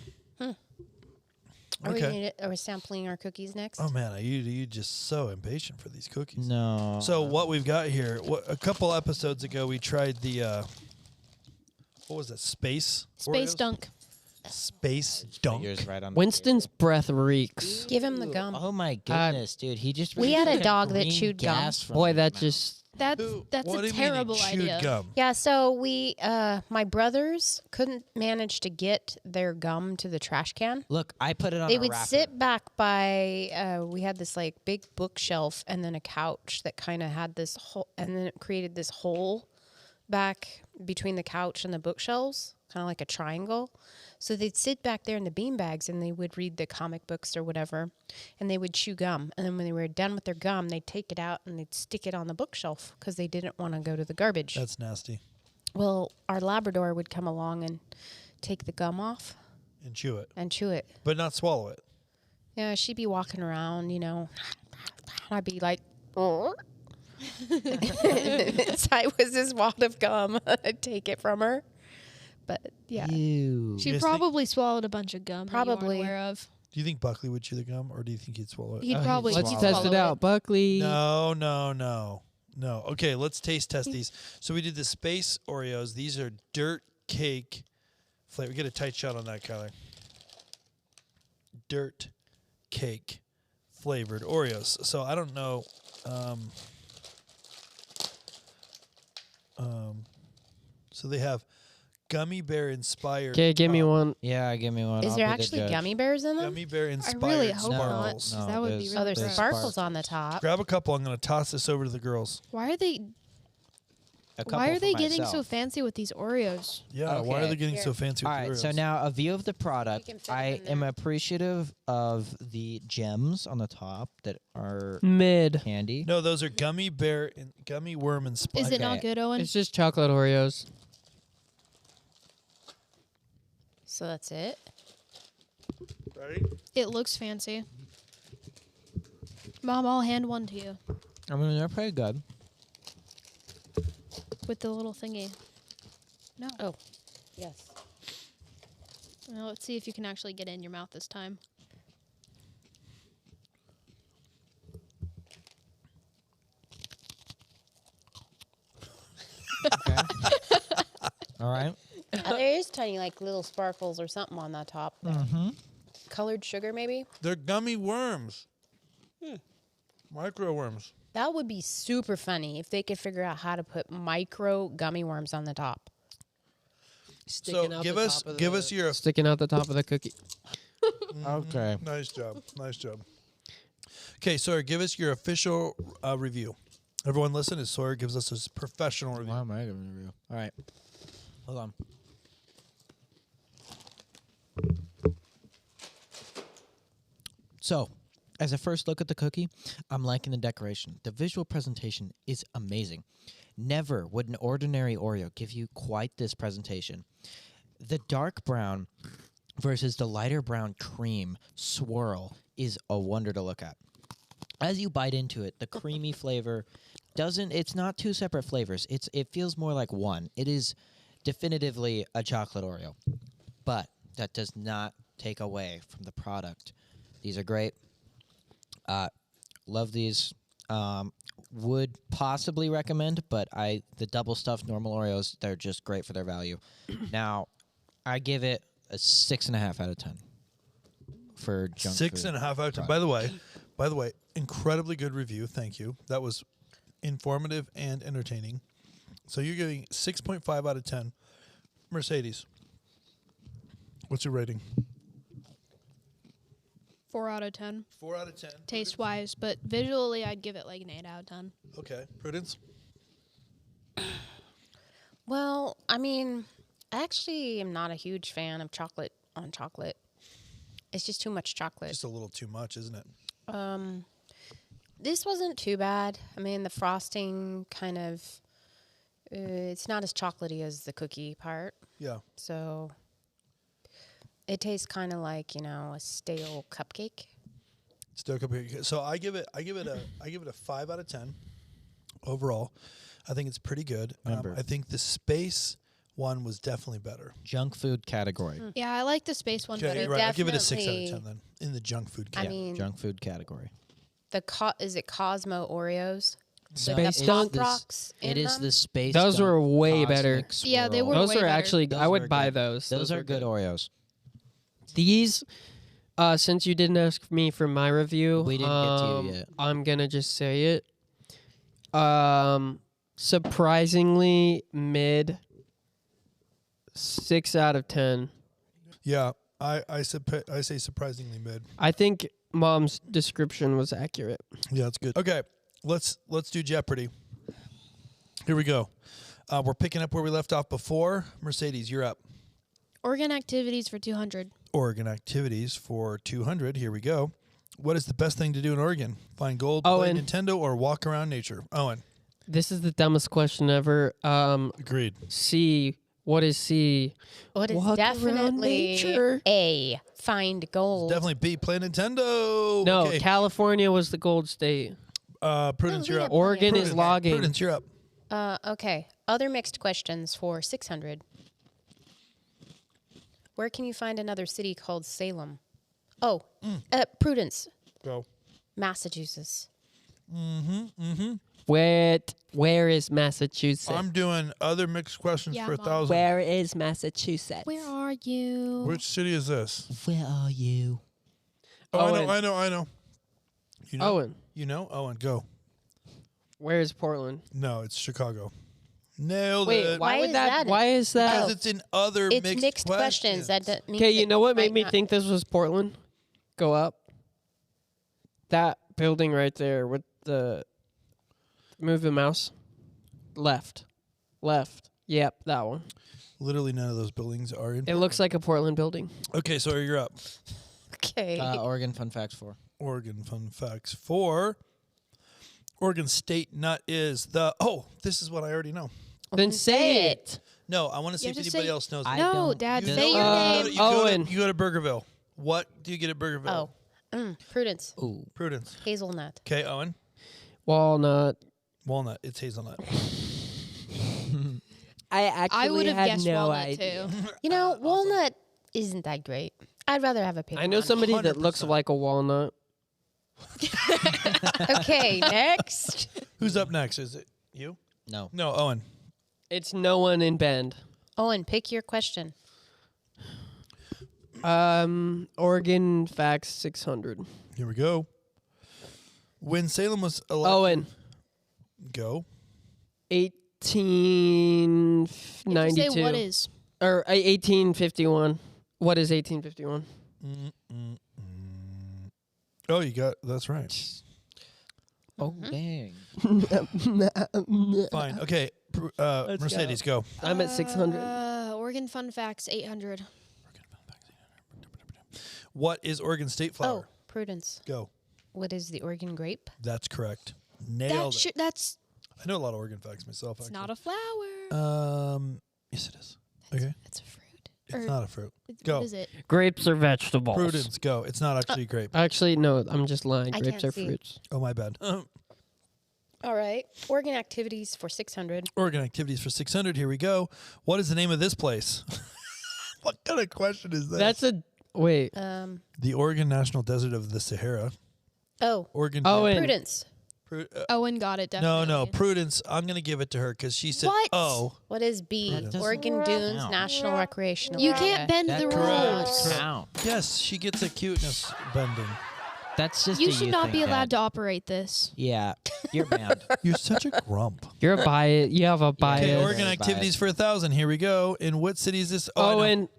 Are Okay. we sampling our cookies next? Oh man, you just so impatient for these cookies. No. So what we've got here? A couple episodes ago, we tried the what was it? Space Space Oreos? dunk. Space dunk. Fingers right on the Winston's breath reeks. Give him the table. gum. Oh my goodness, dude! He just We breathed had a like dog that green chewed gum. gas from Boy, his that mouth. just That's What do a you terrible mean he chewed idea. gum? Yeah, so we, my brothers couldn't manage to get their gum to the trash can. Look, I put it on They a would wrapper. sit back by, we had this like big bookshelf and then a couch that kind of had this hole, and then it created this hole back between the couch and the bookshelves, kind of like a triangle. So they'd sit back there in the beanbags and they would read the comic books or whatever, and they would chew gum. And then when they were done with their gum, they'd take it out and they'd stick it on the bookshelf because they didn't want to go to the garbage. That's nasty. Well, our Labrador would come along and take the gum off And chew it, and chew it. but not swallow it. Yeah, she'd be walking around, you know. I'd be like, oh. Inside was this wad of gum. I'd take it from her. But yeah, Ew. She guys probably swallowed a bunch of gum. Probably. That you weren't aware of. Do you think Buckley would chew the gum, or do you think he'd swallow it? He'd he'd probably. let's swallow test swallow it out, Buckley. No. Okay, let's taste test these. So we did the space Oreos. These are dirt cake flavor. Get a tight shot on that, Kyler. Dirt cake flavored Oreos. So I don't know. So they have gummy bear inspired. Okay, give me one. Yeah, give me one. is I'll there be the actually judge. gummy bears in them? Gummy bear I inspired really hope not. sparkles. 'cause that would be there's- really Oh, there's gross. sparkles on the top. Grab a couple. I'm going to toss this over to the girls. Why are they? A couple Why are for they getting so myself. fancy with these Oreos? Yeah, why are Okay. they getting Here. so fancy with All the right, Oreos? so now a view of the product. can fit I it in am there. appreciative of the gems on the top that are Mid. candy. No, those are gummy bear and gummy worm inspired. Is it not Okay. good, Owen? It's just chocolate Oreos. So that's it. Ready? It looks fancy. Mom, I'll hand one to you I mean, they're pretty good. with the little thingy. No. Oh, yes. Now let's see if you can actually get it in your mouth this time. All right. There is tiny like little sparkles or something on the top. There. Mm-hmm. Colored sugar maybe. They're gummy worms. Micro worms. That would be super funny if they could figure out how to put micro gummy worms on the top. Sticking So out give the us top of give the- us your sticking out the top of the cookie. Okay. nice job. Nice job. Okay, Sawyer, give us your official review. Everyone listen as Sawyer gives us his professional review. Why am I giving a review? All right. Hold on. So, as a first look at the cookie, I'm liking the decoration. The visual presentation is amazing. Never would an ordinary Oreo give you quite this presentation. The dark brown versus the lighter brown cream swirl is a wonder to look at. As you bite into it, the creamy flavor it's not two separate flavors. It feels more like one. It is definitively a chocolate Oreo. But that does not take away from the product. These are great. Love these. Would possibly recommend, but the double stuffed normal Oreos, they're just great for their value. Now, I give it a 6.5 out of 10 for junk food. 6.5 out of 10. By the way, incredibly good review. Thank you. That was informative and entertaining. So you're getting 6.5 out of 10. Mercedes, what's your rating? 4 out of 10. 4 out of 10. Taste wise, but visually, I'd give it like an 8 out of 10. Okay. Prudence? Well, I mean, I actually am not a huge fan of chocolate on chocolate. It's just too much chocolate. Just a little too much, isn't it? This wasn't too bad. I mean, the frosting kind of, it's not as chocolatey as the cookie part. Yeah. So it tastes kind of like, a stale cupcake. Still cupcake. So I give it a 5 out of 10 overall. I think it's pretty good. Remember. I think the space one was definitely better. Junk food category. Yeah, I like the space one Okay, better. you're right. I'll give it a 6 out of Definitely. 10 then in the junk food I category. mean, Junk food category. is it Cosmo Oreos? Space the Dunk? Pop Rocks in It is them? the space. Those were Dunk way better. Cosmic Yeah, they Swirl. were Those way are better. actually, Those I were would buy good. those. Those are were good Oreos. These, since you didn't ask me for my review, We didn't get to you yet. I'm gonna just say it. Surprisingly mid. 6 out of 10. Yeah, I say surprisingly mid. I think Mom's description was accurate. Yeah, that's good. Okay, let's do Jeopardy. Here we go. We're picking up where we left off before. Mercedes, you're up. Organ activities for 200. Oregon activities for 200. Here we go. What is the best thing to do in Oregon? Find gold, play Owen. Nintendo, or walk around nature? Owen. This is the dumbest question ever. Agreed. C. What is C? What is Walk around definitely nature. A, find gold. Definitely B, play Nintendo. No, Okay. California was the gold state. Prudence, you're up. Oregon is Prudence. logging. Prudence, you're up. Okay. Other mixed questions for 600. Where can you find another city called Salem? Oh, Prudence, Go. Massachusetts. Where is Massachusetts? I'm doing other mixed questions Yeah, for Mom. 1,000. Where is Massachusetts? Where are you? Which city is this? Where are you? Oh, Owen. I know. You know? Owen. You know? Owen, go. Where is Portland? No, it's Chicago. Nailed Wait, it. Why would is that? that? Why is Because that? it's in other It's mixed, mixed questions. That means Okay, you it know what made might me not- think this was Portland? Go up. That building right there with the move the mouse. Left. Yep, that one. Literally none of those buildings are in. It looks like a Portland building. Okay, so you're up. Okay. Oregon fun facts for. Oregon fun facts for Oregon State nut is the. Oh, this is what I already know. Then say it. No, I want to see You if have to anybody say- else knows. I No, don't- Dad, You say know- your Uh, name. You go to- Owen. You go to Burgerville. What do you get at Burgerville? Prudence, Ooh. Prudence. hazelnut. Okay, Owen. Walnut. Walnut. It's hazelnut. I actually I would have had guessed no walnut idea. too. You know, walnut isn't that great. I'd rather have a pecan. I know somebody that looks 100%. like a walnut. Okay, next. Who's up next? Is it you? No. No, Owen. It's no one in Bend. Owen, pick your question. Oregon facts 600. Here we go. When Salem was Owen. Go. 1892. Say what is. Or 1851. What is 1851? Oh, you got that's right. Oh, dang. Fine. Okay. Mercedes, go. I'm at 600. Oregon fun facts 800. What is Oregon state flower? Oh, Prudence. Go. What is the Oregon grape? That's correct. Nailed it. That's I know a lot of Oregon facts myself. it's Actually. not a flower. Yes, it is. Okay. It's a fruit. It's not a fruit. What Go. is it? Grapes are vegetables. Prudence, go. It's not actually grape. Actually, no, I'm just lying. I Grapes can't are see. fruits. Oh, my bad. All right. Oregon activities for 600. Oregon activities for 600. Here we go. What is the name of this place? What kind of question is that? That's a wait. The Oregon National Desert of the Sahara. Oh, Oregon. Owen. Prudence. Owen got it No, definitely. no. Prudence, I'm going to give it to her because she said, What? oh. What is B? That doesn't Oregon Dunes count. National Recreational You Area. can't bend That the correct. rules. Count. Yes, she gets a cuteness bending. That's just You a should not thing, be allowed Dad. to operate this. Yeah, you're banned. You're such a grump. You're a bias. You have a bias. Okay, Yes. Oregon Very activities for 1,000. Here we go. In what city is this? I know. Owen,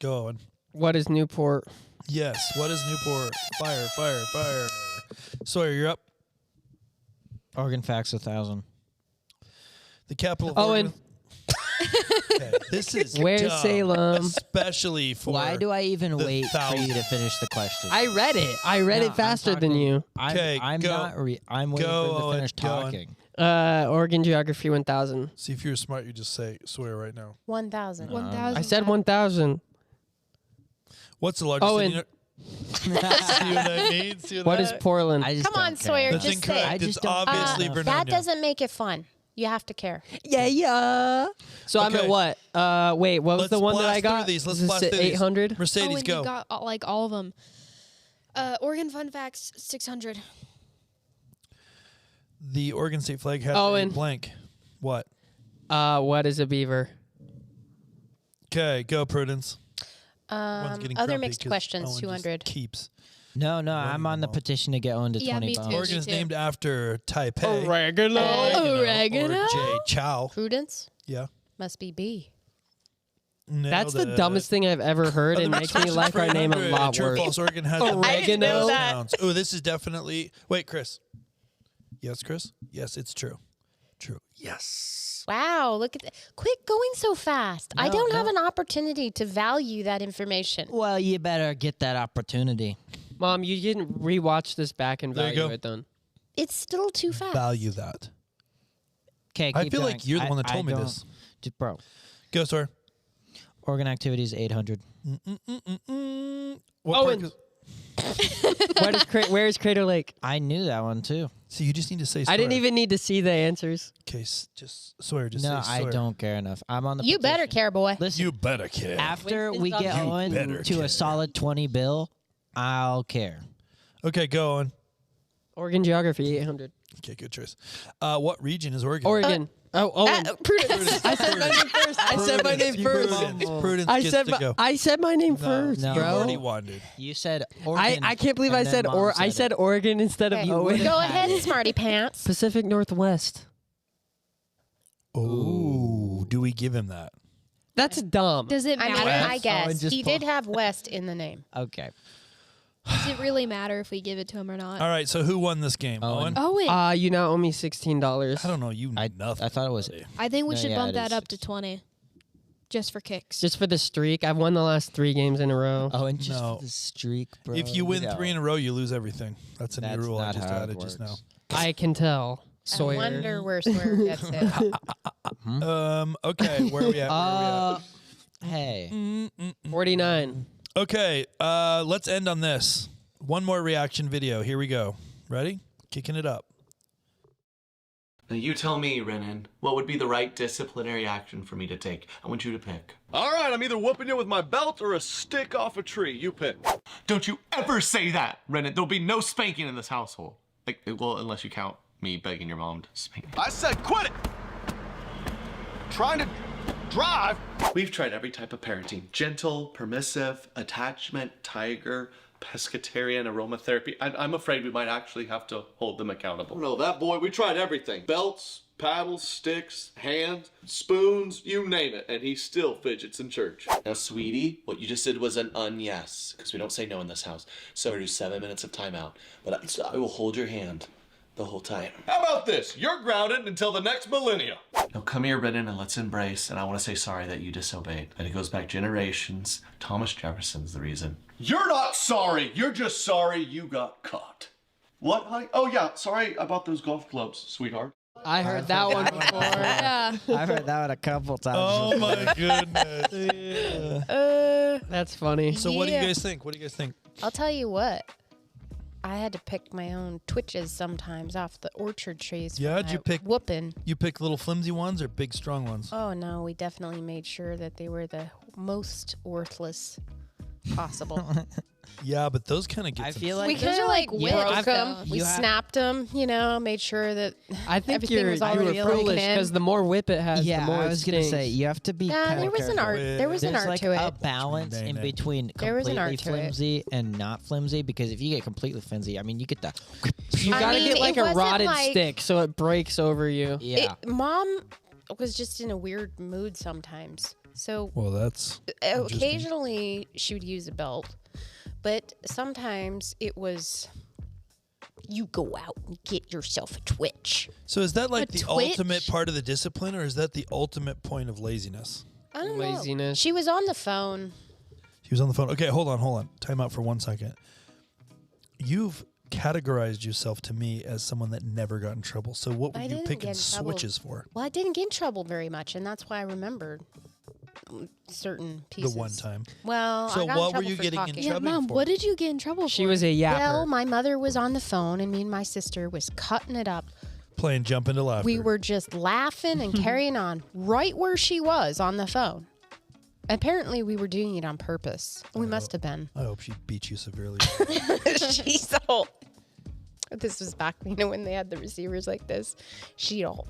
Go, Owen. what is Newport? Yes. What is Newport? Fire, fire, fire. Sawyer, you're up. Oregon facts 1,000. The capital of Owen. Oregon. Okay, this is Where's dumb, Salem? especially for. Why do I even the wait for you 1,000. to finish the question? I read it. I read No, it I'm faster than talking- you. Okay, I'm go. not. I'm waiting Go, for him to Owen, finish go on. talking. Oregon geography 1000. See if you're smart. You just say swear right now. 1,000. 1,000. I said 1000. What's the largest Owen. city? See what I mean? See What is Portland? I just Come on, don't care. Sawyer, That's just say incorrect. it. I It's just don't- obviously Bernardo. That doesn't make it fun. You have to care. Yeah. So I'm Okay. at what? Wait, what was Let's the one that blast I got? through these. Let's Is this blast at through these. 800? Mercedes, Owen, go. you got like all of them. Oregon fun facts 600. The Oregon state flag has Owen. a blank. What? What is a beaver? Okay, go, Prudence. One's getting Other grumpy mixed 'cause questions, Owen just 200. Keeps. No, I'm Running on the them all. petition to get Owen to Yeah, 20 me too. bucks. Oregon is too. named after Taipei. Oregano. Oregano? Or Jay Chow. Prudence Yeah. must be B. That's the Nailed dumbest it. thing I've ever heard. It Other makes me questions like for our name a 800. lot True or worse. false? Oregon has the I didn't know most that. sounds. Oh, this is definitely. Wait, Chris. Yes, Chris. Yes, it's true. True. Yes. Wow, look at that. Quit going so fast. I No, don't have no. an opportunity to value that information. Well, you better get that opportunity. Mom, you didn't rewatch this back and There you value go. it then. It's still too fast. Value that. Okay, I feel like you're the one that told me this. Bro, Go, sir. Oregon activities 800. What Owen. park is- Where is Crater Lake? I knew that one too. See, you just need to say. I didn't Sawyer. even need to see the answers. Okay, just Sawyer. Just No, say I Sawyer. don't care enough. I'm on the You better petition. care, boy. Listen, You better care. after we Winston's get on the- Owen You better to care. a solid 20 bill, I'll care. Okay, go on. Oregon geography 800. Okay, good choice. What region is Oregon? Oregon. Owen. Prudence. I said my name first. I said my name first. Prudence I gets said to go. I said my name first, no. You bro. already wanted. You said Oregon. I can't believe and I then said Mom I it. said Oregon instead of Okay, Owen. Go ahead, smarty pants. Pacific Northwest. Oh, do we give him that? That's dumb. Does it I matter? mean, I Owen guess just he did have West in the name. Okay. Does it really matter if we give it to him or not? All right, so who won this game? Owen. Owen. You now owe me $16. I don't know. You I nothing. I thought it was. I think we No, should yeah, bump it that is. up to 20. Just for kicks. Just for the streak. I've won the last 3 games in a row. Owen just No. for the streak, bro. If you win No. 3 in a row, you lose everything. That's a new That's rule I not just how it added just now. works. I can tell. Sawyer. I wonder where Sawyer gets it. Okay, where are we at? Hey. 49. Okay, let's end on this. One more reaction video. Here we go. Ready? Kicking it up. Now you tell me, Renan, what would be the right disciplinary action for me to take? I want you to pick. All right, I'm either whooping you with my belt or a stick off a tree. You pick. Don't you ever say that, Renan. There'll be no spanking in this household. Like, well, unless you count me begging your mom to spank me. I said quit it. Trying to drive. We've tried every type of parenting. Gentle, permissive, attachment, tiger, pescatarian aromatherapy. I'm afraid we might actually have to hold them accountable. No, that boy, we tried everything. Belts, paddles, sticks, hands, spoons, you name it, and he still fidgets in church. Now, sweetie, what you just did was an yes, because we don't say no in this house. So we're do 7 minutes of timeout. But I will hold your hand the whole time. How about this? You're grounded until the next millennium. Now come here, Brennan, and let's embrace. And I want to say sorry that you disobeyed. And it goes back generations. Thomas Jefferson's the reason. You're not sorry. You're just sorry you got caught. What, honey? Oh, yeah. Sorry about those golf clubs, sweetheart. I heard that one before. Yeah. I've heard that one a couple times. Oh my goodness. That's funny. So what do you Yeah. guys think? What do you guys think? I'll tell you what. I had to pick my own twitches sometimes off the orchard trees. Yeah, did you pick- whooping? You pick little flimsy ones or big strong ones? Oh no, we definitely made sure that they were the most worthless possible. Yeah, but those kind of get I some- feel like we Those kind are of like like whips, broke them. though. We You ha- snapped them, you know, made sure that I think everything was you already were foolish broken in. because the more whip it has, yeah, the more I it was gonna say stings. you have to be. Nah, kinda there was an careful. art. There was an There's art like to a it. balance in Dang it. between There was an completely art to it. flimsy and not flimsy, because if you get completely flimsy, I mean, you get the. You I gotta mean, get like it a wasn't rotted like- stick so it breaks over you. Yeah. Mom was just in a weird mood sometimes. So Well, that's interesting. occasionally she would use a belt, but sometimes it was you go out and get yourself a twitch. So is that like A the twitch? ultimate part of the discipline, or is that the ultimate point of laziness? I don't know. Laziness. She was on the phone. He was on the phone. Okay, hold on. Time out for 1 second. You've categorized yourself to me as someone that never got in trouble. So what were I you didn't picking get in trouble. switches for? Well, I didn't get in trouble very much, and that's why I remembered certain pieces. The one time. Well, So I got in what were trouble you for getting in talking. Yeah, trouble Mom, for? what did you get in trouble for? She was a yapper. Well, my mother was on the phone, and me and my sister was cutting it up. Playing jump into laughter. We were just laughing and carrying on right where she was on the phone. Apparently, we were doing it on purpose. We must have been. I hope she beat you severely. She's all. This was back, when they had the receivers like this. She'd all.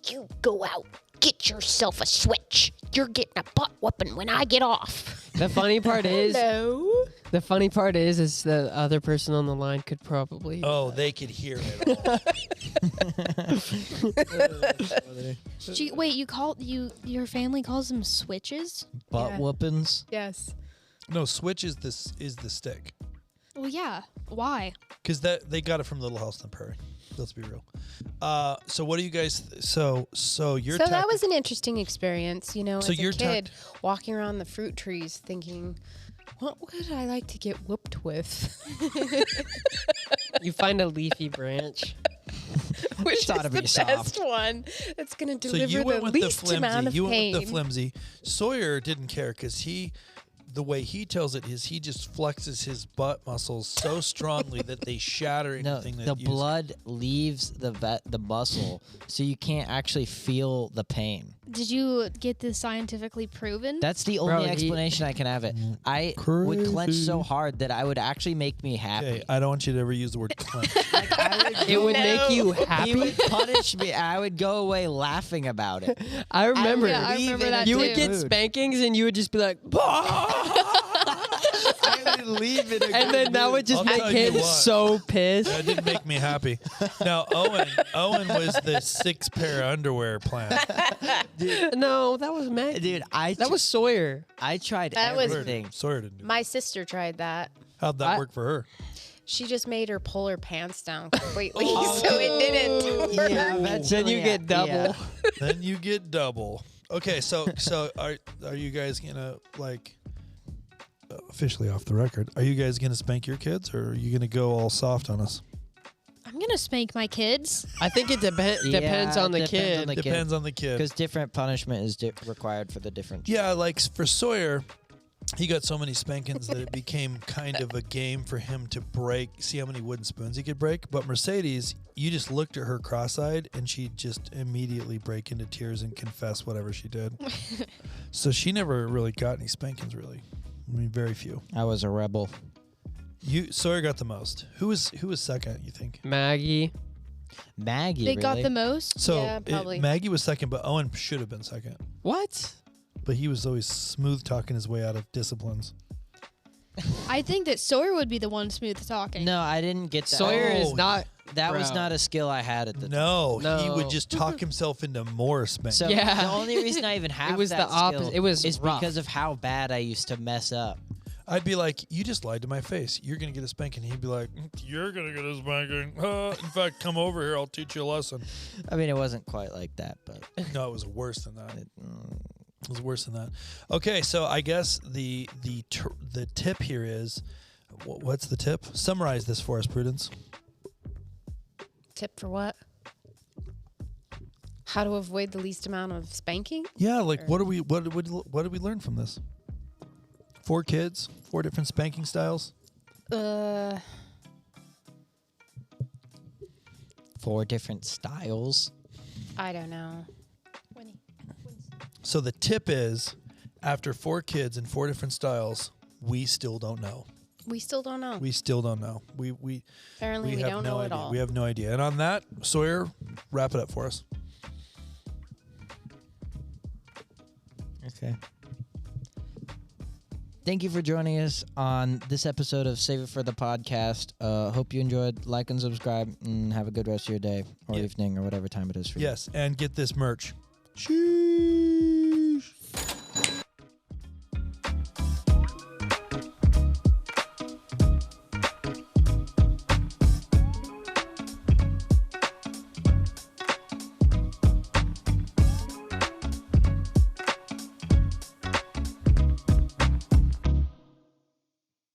You go out, get yourself a switch. You're getting a butt whooping when I get off. The funny part is, No. the funny part is the other person on the line could probably. Oh, they could hear it all. Wait, your family calls them switches? Butt Yeah. whoopings. Yes. No, switch is the stick. Well, yeah. Why? Because they got it from Little House on the Prairie. Let's be real. So what do you guys? So you're. So that was an interesting experience, So as you're a kid walking around the fruit trees thinking, what would I like to get whooped with? You find a leafy branch. Which is Thought the of it best soft. one that's going to So deliver you went the with least the flimsy. amount of You pain. went with the flimsy. Sawyer didn't care because the way he tells it is he just flexes his butt muscles so strongly that they shatter No, anything the that you. blood leaves the muscle, so you can't actually feel the pain. Did you get this scientifically proven? That's the Bro, only he- explanation I can have it. I would clench so Crazy. hard that I would actually make me happy. Okay, I don't want you to ever use the word clench. It would make you He happy. would punish me. I would go away laughing about it. I remember. Yeah, I remember that You too. would get spankings and you would just be like, I would leave it. and then that would just I'll make tell you him what. so pissed. That didn't make me happy. Now Owen was the 6 pair of underwear plan. No, that was Maggie. Dude, That was Sawyer. I tried That was- everything. Sawyer didn't do. My sister tried that. How'd that work for her? She just made her pull her pants down completely, so it didn't work. Yeah, Then you get double. Yeah. Then you get double. Okay, so are you guys gonna officially off the record? Are you guys gonna spank your kids, or are you gonna go all soft on us? I'm gonna spank my kids. I think it depends on the depends kid. on the Depends on the kid. Because different punishment is required for the different. Yeah, like for Sawyer, he got so many spankings that it became kind of a game for him to see how many wooden spoons he could break. But Mercedes, you just looked at her cross-eyed and she'd just immediately break into tears and confess whatever she did. So she never really got any spankings, really. I mean, very few. I was a rebel. Sawyer got the most. Who was second, you think? Maggie. Maggie. They got really? the most. So Yeah, probably. Maggie was second, but Owen should have been second. What? But he was always smooth talking his way out of disciplines. I think that Sawyer would be the one smooth talking. No, I didn't get that. Sawyer is Oh, not. That was Bro. not a skill I had at the time. No, he would No. just talk himself into more spanking. So Yeah. the only reason I even have was that the opposite. skill It was is rough. because of how bad I used to mess up. I'd be like, you just lied to my face. You're going to get a spanking. He'd be like, you're going to get a spanking. In fact, come over here. I'll teach you a lesson. I mean, it wasn't quite like that, but No, it was worse than that. It was worse than that. Okay, so I guess the tip here is, what's the tip? Summarize this for us, Prudence. Tip for what? How to avoid the least amount of spanking? Yeah, like what did we learn from this? 4 kids, 4 different spanking styles. 4 different styles. I don't know. So the tip is, after 4 kids and 4 different styles, we still don't know. We still don't know. We still don't know. We Apparently, we have don't no know idea. at all. We have no idea. And on that, Sawyer, wrap it up for us. Okay. Thank you for joining us on this episode of Save It for the Podcast. Hope you enjoyed. Like and subscribe, and have a good rest of your day or evening or whatever time it is for you. Yes, and get this merch. Cheese.